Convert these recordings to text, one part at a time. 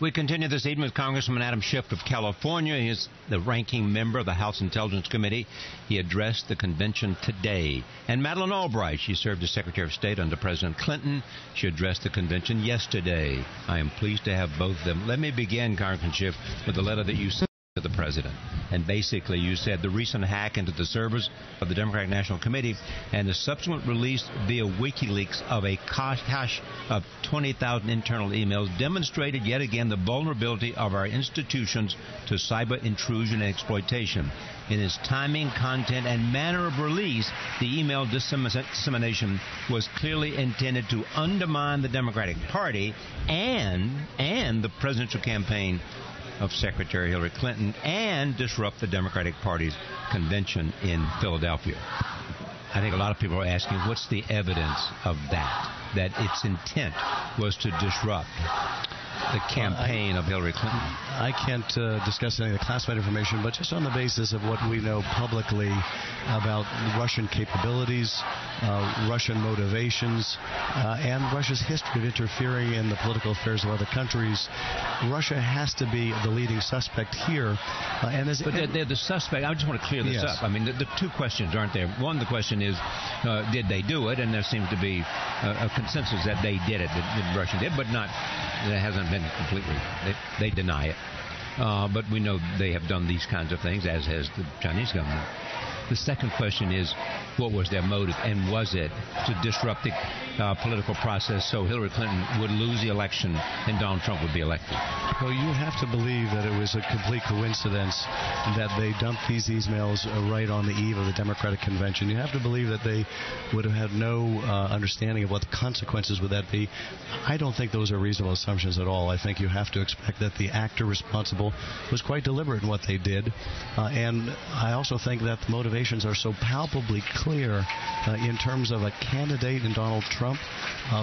We continue this evening with Congressman Adam Schiff of California. He is the ranking member of the House Intelligence Committee. He addressed the convention today. And Madeleine Albright, she served as Secretary of State under President Clinton. She addressed the convention yesterday. I am pleased to have both of them. Let me begin, Congressman Schiff, with the letter that you sent to the President. And basically you said the recent hack into the servers of the Democratic National Committee and the subsequent release via WikiLeaks of a cache of 20,000 internal emails demonstrated yet again the vulnerability of our institutions to cyber intrusion and exploitation. In its timing, content, and manner of release, the email dissemination was clearly intended to undermine the Democratic Party and the presidential campaign of Secretary Hillary Clinton and disrupt the Democratic Party's convention in Philadelphia. I think a lot of people are asking, what's the evidence of that its intent was to disrupt the campaign of Hillary Clinton? I can't discuss any of the classified information, but just on the basis of what we know publicly about Russian capabilities, Russian motivations, and Russia's history of interfering in the political affairs of other countries, Russia has to be the leading suspect here. But they're the suspect. I just want to clear this up. I mean, the two questions aren't there. One, the question is, did they do it? And there seems to be a consensus that they did it, that Russia did, but not. It hasn't been completely. They deny it. But we know they have done these kinds of things, as has the Chinese government. The second question is, what was their motive, and was it to disrupt the political process so Hillary Clinton would lose the election and Donald Trump would be elected? Well, you have to believe that it was a complete coincidence that they dumped these emails right on the eve of the Democratic Convention. You have to believe that they would have had no understanding of what the consequences would that be. I don't think those are reasonable assumptions at all. I think you have to expect that the actor responsible was quite deliberate in what they did. And I also think that the motivations are so palpably clear in terms of a candidate in Donald Trump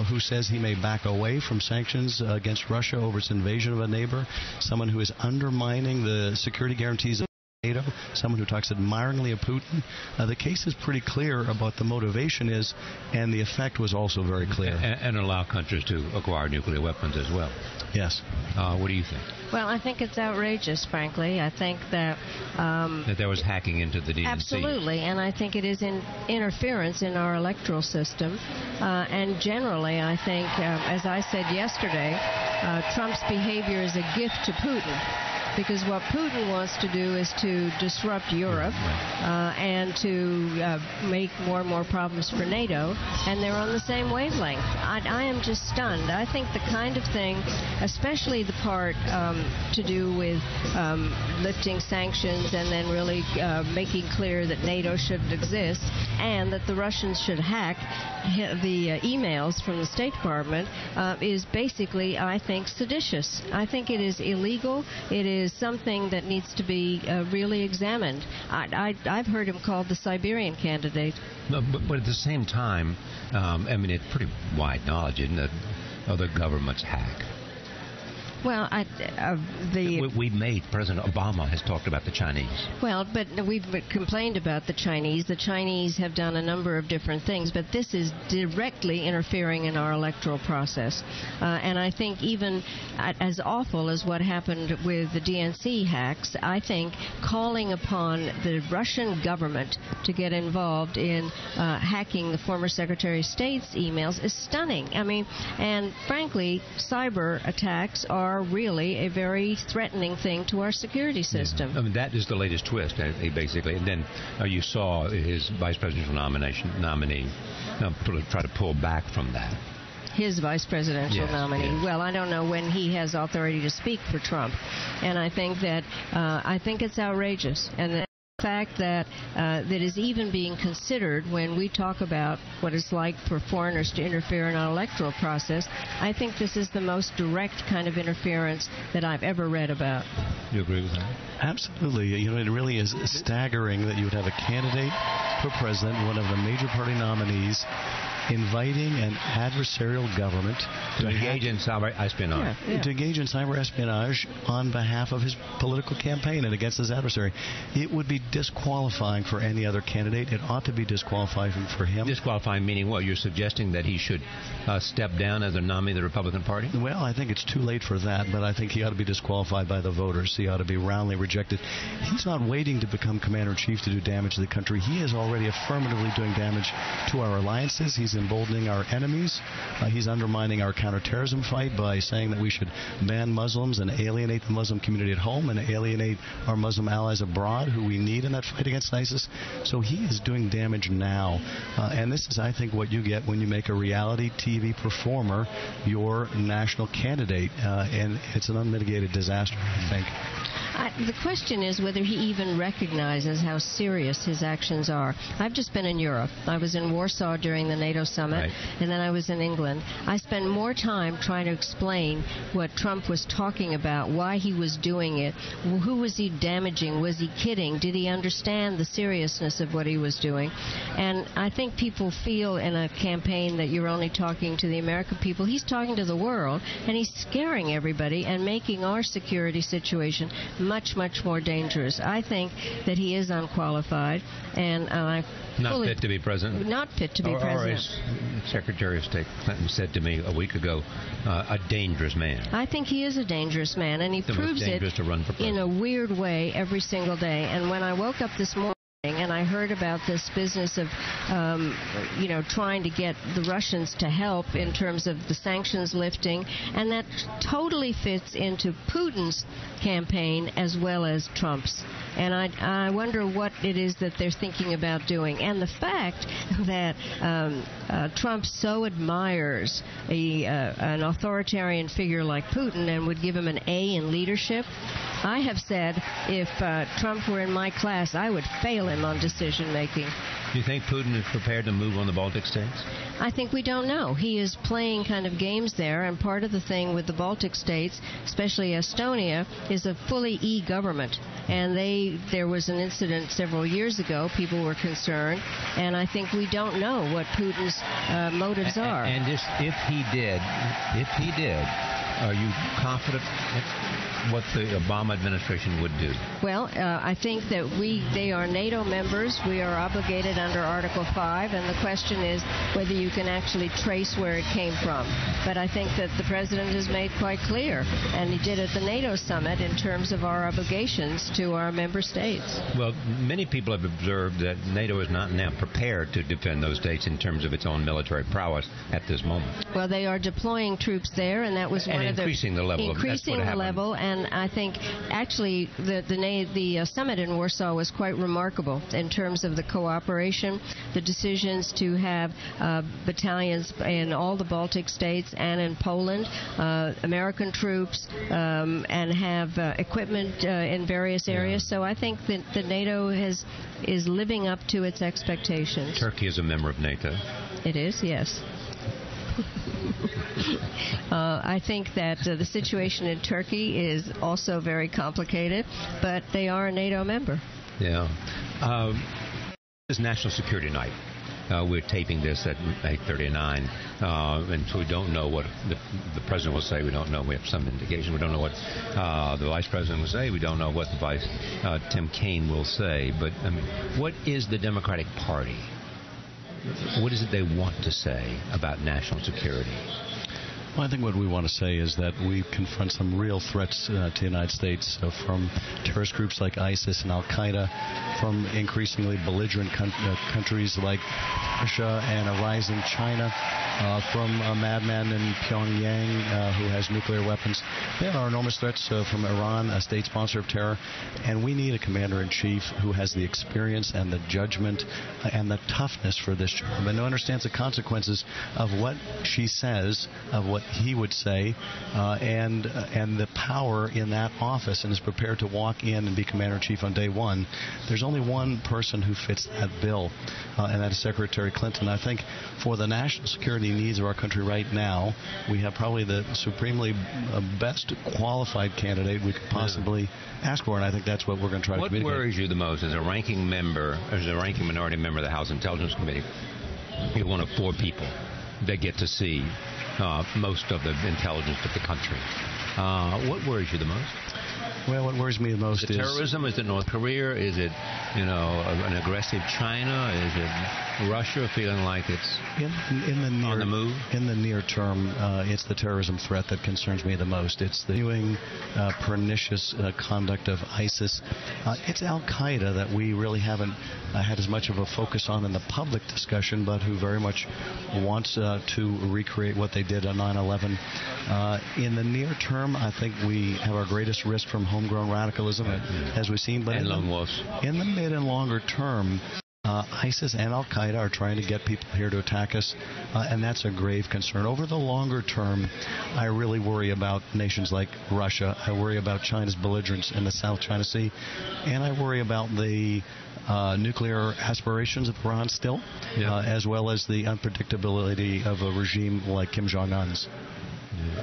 who says he may back away from sanctions against Russia over its invasion of a neighbor, someone who is undermining the security guarantees of NATO, someone who talks admiringly of Putin. The case is pretty clear about the motivation is, and the effect was also very clear. And allow countries to acquire nuclear weapons as well. Yes. What do you think? Well, I think it's outrageous, frankly. I think that that there was hacking into the DNC. Absolutely, and I think it is interference in our electoral system. And generally, I think, as I said yesterday, Trump's behavior is a gift to Putin. Because what Putin wants to do is to disrupt Europe and to make more and more problems for NATO, and they're on the same wavelength. I am just stunned. I think the kind of thing, especially the part to do with lifting sanctions and then really making clear that NATO shouldn't exist and that the Russians should hack the emails from the State Department is basically, I think, seditious. I think it is illegal. It is something that needs to be really examined. I've heard him called the Siberian candidate. But at the same time, I mean, it's pretty wide knowledge, isn't it? Other governments hack. Well, President Obama has talked about the Chinese. Well, but we've complained about the Chinese. The Chinese have done a number of different things, but this is directly interfering in our electoral process. And I think even as awful as what happened with the DNC hacks, I think calling upon the Russian government to get involved in hacking the former Secretary of State's emails is stunning. I mean, and frankly, cyber attacks are really a very threatening thing to our security system. I mean, that is the latest twist, basically. And then you saw his vice presidential nominee try to pull back from that. His vice presidential nominee. Yes. Well, I don't know when he has authority to speak for Trump. And I think that it's outrageous. And the fact that that is even being considered when we talk about what it's like for foreigners to interfere in our electoral process, I think this is the most direct kind of interference that I've ever read about. You agree with that? Absolutely. You know, it really is staggering that you would have a candidate for president, one of the major party nominees, inviting an adversarial government to engage in cyber espionage. To engage in cyber espionage on behalf of his political campaign and against his adversary. It would be disqualifying for any other candidate. It ought to be disqualifying for him. Disqualifying meaning what? You're suggesting that he should step down as a nominee of the Republican Party? Well, I think it's too late for that, but I think he ought to be disqualified by the voters. He ought to be roundly rejected. He's not waiting to become commander-in-chief to do damage to the country. He is already affirmatively doing damage to our alliances. He's emboldening our enemies. He's undermining our counterterrorism fight by saying that we should ban Muslims and alienate the Muslim community at home and alienate our Muslim allies abroad who we need in that fight against ISIS. So he is doing damage now. And this is, I think, what you get when you make a reality TV performer your national candidate. And it's an unmitigated disaster, I think. The question is whether he even recognizes how serious his actions are. I've just been in Europe. I was in Warsaw during the NATO summit, and then I was in England. I spent more time trying to explain what Trump was talking about, why he was doing it, who was he damaging, was he kidding, did he understand the seriousness of what he was doing. And I think people feel in a campaign that you're only talking to the American people. He's talking to the world, and he's scaring everybody and making our security situation much, much more dangerous. I think that he is unqualified, and I not fit to be president. Not fit to be president. Or as Secretary of State Clinton said to me a week ago, a dangerous man. I think he is a dangerous man, and he proves it to run for president in a weird way every single day. And when I woke up this morning and I heard about this business of, trying to get the Russians to help in terms of the sanctions lifting, and that totally fits into Putin's campaign as well as Trump's. And I wonder what it is that they're thinking about doing. And the fact that Trump so admires an authoritarian figure like Putin and would give him an A in leadership, I have said if Trump were in my class, I would fail him on decision making. Do you think Putin is prepared to move on the Baltic states? I think we don't know. He is playing kind of games there, and part of the thing with the Baltic states, especially Estonia, is a fully e-government. And there was an incident several years ago. People were concerned, and I think we don't know what Putin's motives are. And if he did, are you confident what the Obama administration would do? Well, I think that they are NATO members. We are obligated under Article 5, and the question is whether you can actually trace where it came from. But I think that the President has made quite clear, and he did at the NATO summit, in terms of our obligations to our member states. Well, many people have observed that NATO is not now prepared to defend those states in terms of its own military prowess at this moment. Well, they are deploying troops there, and that was one of the... increasing the level. Increasing the level, and I think actually the summit in Warsaw was quite remarkable in terms of the cooperation, the decisions to have battalions in all the Baltic states and in Poland, American troops, and have equipment in various areas. So I think that the NATO is living up to its expectations. Turkey is a member of NATO. It is, yes. I think that the situation in Turkey is also very complicated, but they are a NATO member. Yeah. This is National Security Night. We're taping this at 8:39, and so we don't know what the president will say. We don't know. We have some indication. We don't know what the vice president will say. We don't know what the vice Tim Kaine will say. But I mean, what is the Democratic Party? What is it they want to say about national security? Well, I think what we want to say is that we confront some real threats to the United States from terrorist groups like ISIS and Al-Qaeda, from increasingly belligerent countries like Russia and a rising China, from a madman in Pyongyang who has nuclear weapons. There are enormous threats from Iran, a state sponsor of terror, and we need a commander-in-chief who has the experience and the judgment and the toughness for this job, and who understands the consequences of what she says, of what he would say, and the power in that office, and is prepared to walk in and be commander-in-chief on day one. There's only one person who fits that bill, and that is Secretary Clinton. I think for the national security needs of our country right now, we have probably the supremely best qualified candidate we could possibly ask for, and I think that's what we're going to try to communicate. What worries you the most as a ranking minority member of the House Intelligence Committee? You're one of 4 people that get to see most of the intelligence of the country. What worries you the most? Well, what worries me the most is terrorism. Is it North Korea? Is it, an aggressive China? Is it Russia feeling like it's on the move? In the near term, it's the terrorism threat that concerns me the most. It's the continuing pernicious conduct of ISIS. It's Al-Qaeda that we really haven't had as much of a focus on in the public discussion, but who very much wants to recreate what they did on 9/11. In the near term, I think we have our greatest risk from homegrown radicalism, as we've seen. But and lone wolves. In the mid and longer term, ISIS and Al-Qaeda are trying to get people here to attack us, and that's a grave concern. Over the longer term, I really worry about nations like Russia. I worry about China's belligerence in the South China Sea, and I worry about the nuclear aspirations of Iran still, as well as the unpredictability of a regime like Kim Jong-un's.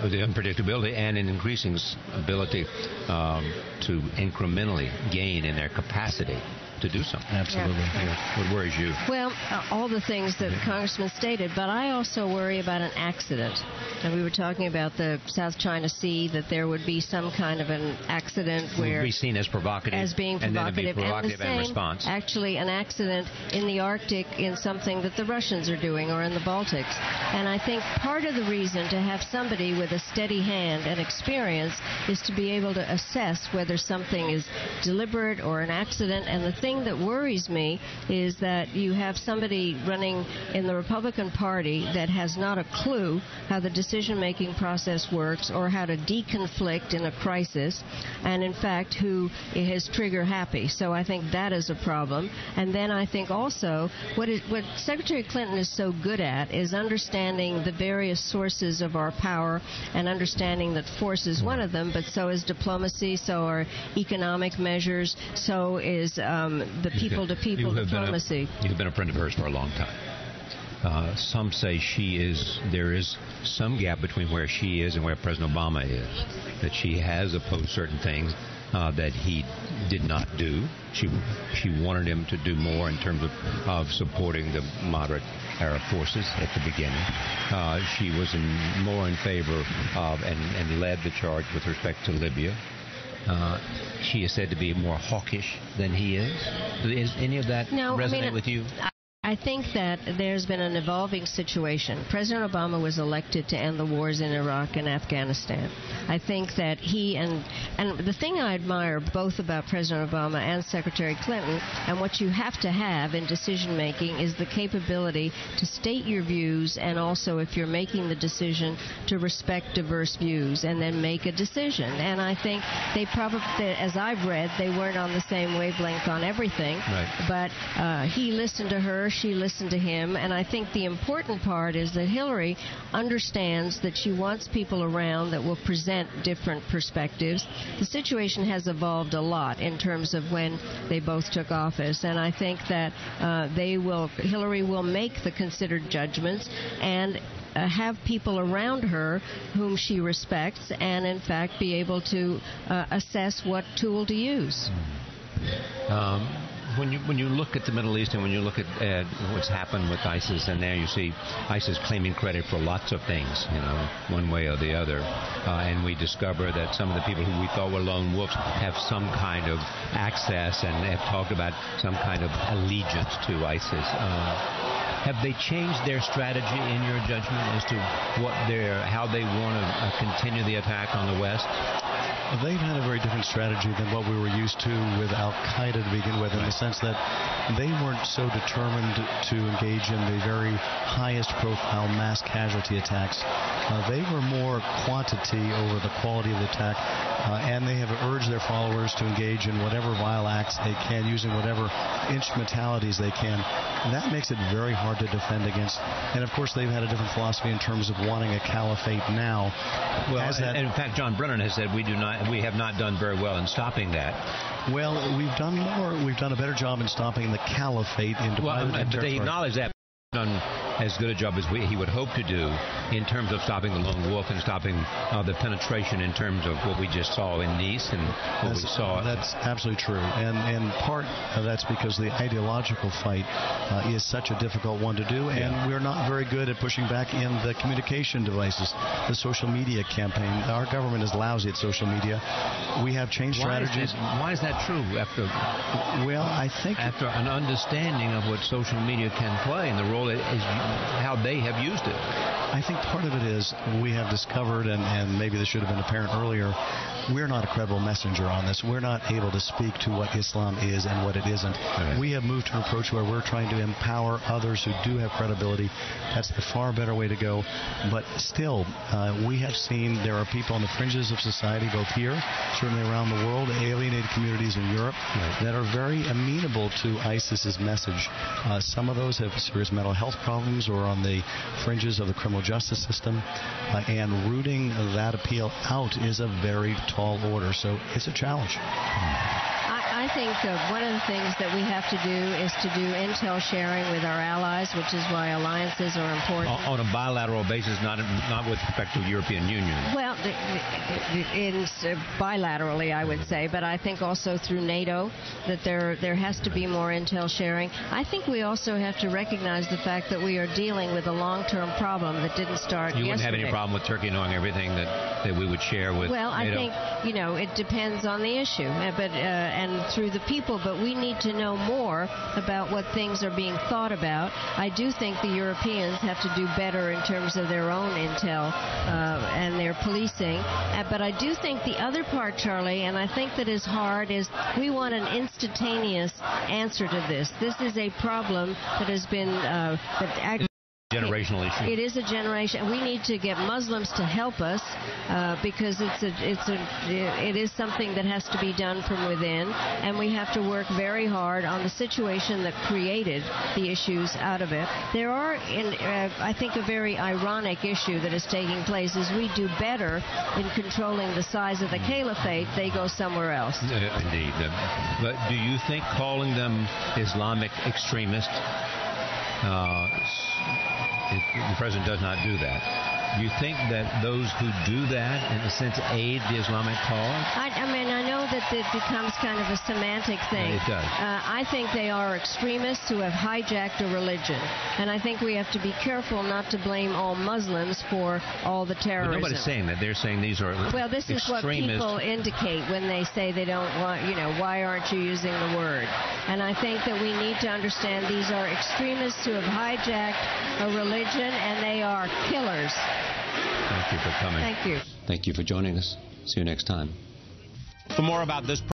The unpredictability and an increasing ability to incrementally gain in their capacity to do something. Absolutely. Yeah. What worries you? Well, all the things that the Congressman stated, but I also worry about an accident. And we were talking about the South China Sea, that there would be some kind of an accident where... It would be seen as provocative. As being provocative. And then it'd be provocative and in response. Actually, an accident in the Arctic in something that the Russians are doing, or in the Baltics. And I think part of the reason to have somebody with a steady hand and experience is to be able to assess whether something is deliberate or an accident. And the thing that worries me is that you have somebody running in the Republican Party that has not a clue how the decision-making process works or how to deconflict in a crisis, and in fact who is trigger happy. So I think that is a problem. And then I think also what Secretary Clinton is so good at is understanding the various sources of our power, and understanding that force is one of them, but so is diplomacy, so are economic measures, so is the people-to-people diplomacy. You've been a friend of hers for a long time. Some say there is some gap between where she is and where President Obama is, that she has opposed certain things that he did not do. She wanted him to do more in terms of supporting the moderate Arab forces at the beginning. She was more in favor of and led the charge with respect to Libya. She is said to be more hawkish than he is. Does any of that resonate with you? I think that there's been an evolving situation. President Obama was elected to end the wars in Iraq and Afghanistan. I think that he and the thing I admire both about President Obama and Secretary Clinton, and what you have to have in decision making, is the capability to state your views, and also, if you're making the decision, to respect diverse views and then make a decision. And I think they probably, as I've read, they weren't on the same wavelength on everything. Right. But he listened to her, she listened to him, and I think the important part is that Hillary understands that she wants people around that will present different perspectives. The situation has evolved a lot in terms of when they both took office, and I think that Hillary will make the considered judgments and have people around her whom she respects, and in fact be able to assess what tool to use. When you look at the Middle East, and when you look at what's happened with ISIS, and there you see ISIS claiming credit for lots of things, one way or the other, and we discover that some of the people who we thought were lone wolves have some kind of access and have talked about some kind of allegiance to ISIS. Have they changed their strategy in your judgment as to how they want to continue the attack on the West? They've had a very different strategy than what we were used to with Al-Qaeda to begin with, in the sense that they weren't so determined to engage in the very highest profile mass casualty attacks. They were more quantity over the quality of the attack, and they have urged their followers to engage in whatever vile acts they can, using whatever instrumentalities they can. And that makes it very hard to defend against. And of course, they've had a different philosophy in terms of wanting a caliphate now. Well, and in fact, John Brennan has said we have not done very well in stopping that. Well, we've done more. We've done a better job in stopping the caliphate in They acknowledge that. Done as good a job as he would hope to do in terms of stopping the lone wolf and stopping the penetration in terms of what we just saw in Nice and what we saw. That's absolutely true. And part of that's because the ideological fight is such a difficult one to do, and we're not very good at pushing back in the communication devices, the social media campaign. Our government is lousy at social media. We have changed strategies. Why is that true? I think after an understanding of what social media can play and the role it is, how they have used it. I think part of it is we have discovered, and maybe this should have been apparent earlier, we're not a credible messenger on this. We're not able to speak to what Islam is and what it isn't. Right. We have moved to an approach where we're trying to empower others who do have credibility. That's the far better way to go. But still, we have seen there are people on the fringes of society, both here, certainly around the world, alienated communities in Europe, that are very amenable to ISIS's message. Some of those have serious mental health problems or on the fringes of the criminal justice system, and rooting that appeal out is a very tall order, so it's a challenge. I think one of the things that we have to do is to do intel sharing with our allies, which is why alliances are important. On a bilateral basis, not with respect to the European Union. Well, bilaterally, I would say, but I think also through NATO that there has to be more intel sharing. I think we also have to recognize the fact that we are dealing with a long-term problem that didn't start yesterday. You wouldn't have any problem with Turkey knowing everything that we would share with NATO? Well, I think, it depends on the issue, and through the people, but we need to know more about what things are being thought about. I do think the Europeans have to do better in terms of their own intel and their policing. But I do think the other part, Charlie, and I think that is hard, is we want an instantaneous answer to this. This is a problem that has been generational issue. It is a generation. We need to get Muslims to help us because it is something that has to be done from within, and we have to work very hard on the situation that created the issues out of it. There are, I think, a very ironic issue that is taking place is we do better in controlling the size of the caliphate. They go somewhere else. Indeed. But do you think calling them Islamic extremists, the president does not do that? Do you think that those who do that, in a sense, aid the Islamic cause? I mean, I know that it becomes kind of a semantic thing. It does. I think they are extremists who have hijacked a religion. And I think we have to be careful not to blame all Muslims for all the terrorism. But nobody's saying that. They're saying these are extremists. Well, this is what people indicate when they say they don't want, why aren't you using the word? And I think that we need to understand these are extremists who have hijacked a religion, and they are killers. Thank you for coming. Thank you. Thank you for joining us. See you next time. For more about this